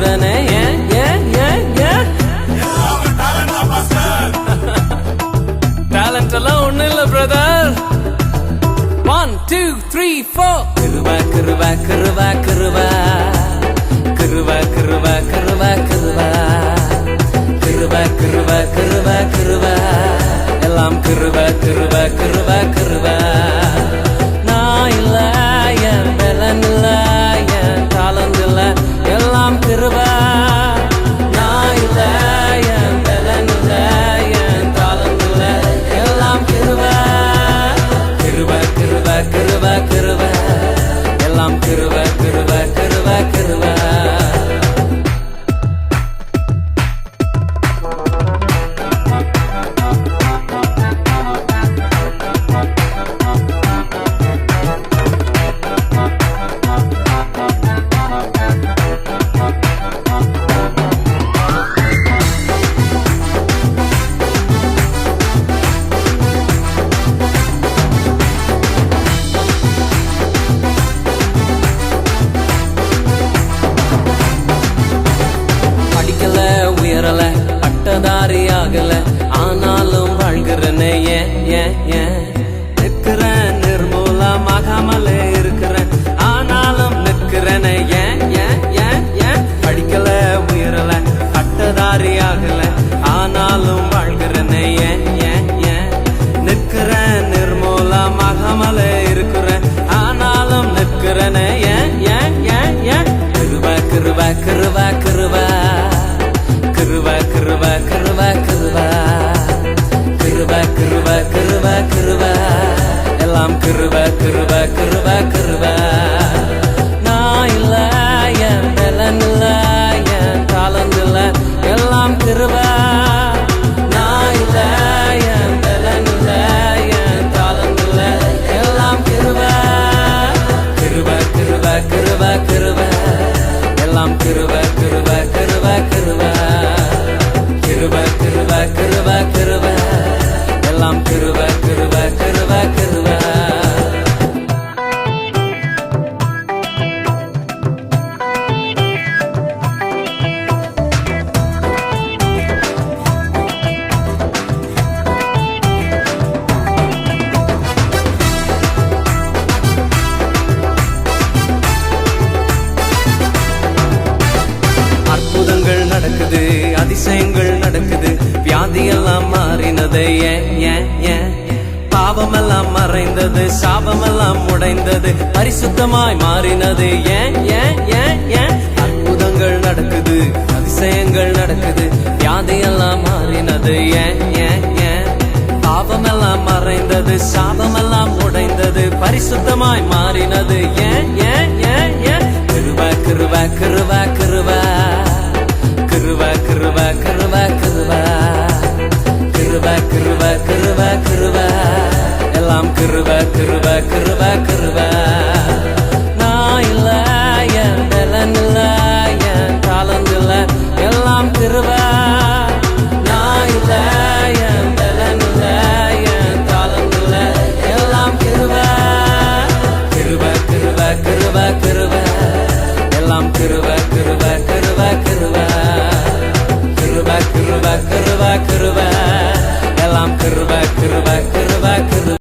வாழ்கிறனே ஏன் ஏன் ஏன் ஏன் டேலண்ட் எல்லாம் ஒண்ணு இல்ல பிரதர். 1 2 3 4 கிருபா கிருபா கிருபா கிருபா கிருபா கிருபா கிருபா கிருபா கிருபா கிருபா கிருபா கிருபா எல்லாம் கிருபா கிருபா கிருபா கிருபா. நான் இல்ல என் பலன் இல்ல என் தாளந்து இல்ல எல்லாம் கிருபா. நான் இல்ல என் பலன் இல்ல என் தாளந்து இல்ல எல்லாம் கிருபா. கிருபா கிருபா கிருபா கிருபா எல்லாம் கிருபா கிருபா கிருபா கிருபா. உயரல பட்டதாரி ஆகல ஆனாலும் வாழ்கிறனே ஏன் ஏன் ஏன் நிற்கிறேன் நிர்மூலமாகாமலே இருக்கிறேன் ஆனாலும் நிற்கிறனே ஏன் ஏன் ஏன் ஏன் படிக்கல உயரல பட்டதாரி ஆகல ஆனாலும் வாழ்கிறனே ஏன் ஏன் ஏன் நிற்கிறேன் நிர்மூலமாகாமலே இருக்கிறேன் ஆனாலும் நிற்கிறனே ஏன் ஏன் ஏன் ஏன் கிருபா கிருபா கிருபா கிருபா கிருபா கிருபா கிருபா கிருபா கிருபா கிருபா கிருபா கிருபா எல்லாம் கிருபா கிருபா கிருபா கிருபா. நான் இல்ல என் பலன் இல்ல என் தாளந்து இல்ல எல்லாம் கிருபா. நான் இல்ல என் பலன் இல்ல என் தாளந்து இல்ல எல்லாம் கிருபா. கிருபா கிருபா கிருபா கிருபா எல்லாம் கிருபா கிருபா கிருபா கிருபா. கிருபா கிருபா கிருபா கிருபா எல்லாம் கிருபா கிருபா கிருபா கிருபா. அற்புதங்கள் நடக்குது அதிசயங்கள் நடக்குது வியாதியெல்லாம் மாறினது ஏன் ஏன் ஏன் பாவமெல்லாம் மறைந்தது சாபமெல்லாம் உடைந்தது பரிசுத்தமாய் மாறினது ஏன் ஏன் ஏன் ஏன் அற்புதங்கள் நடக்குது அதிசயங்கள் நடக்குது வியாதியெல்லாம் மாறினது ஏன் ஏன் ஏன் பாவமெல்லாம் மறைந்தது சாபமெல்லாம் உடைந்தது பரிசுத்தமாய் மாறினது ஏன் ஏன் ஏன் ஏன் கிருபா கிருபா கிருபா கிருபா கிருபா கிருபா கிருபா கிருபா கிருபா கிருபா கிருபா கிருபா எல்லாம் கிருபா கிருபா கிருபா கிருபா. நான் இல்ல என் பலன் இல்ல என் தாளந்து இல்ல எல்லாம் கிருபா. நான் இல்ல என் பலன் இல்ல என் தாளந்து இல்ல எல்லாம் கிருபா. கிருபா கிருபா கிருபா கிருபா எல்லாம் கிருபா கிருபா கிருபா கிருபா. கிருபா கிருபா கிருபா கிருபா எல்லாம் கிருபா கிருபா கிருபா கிருபா.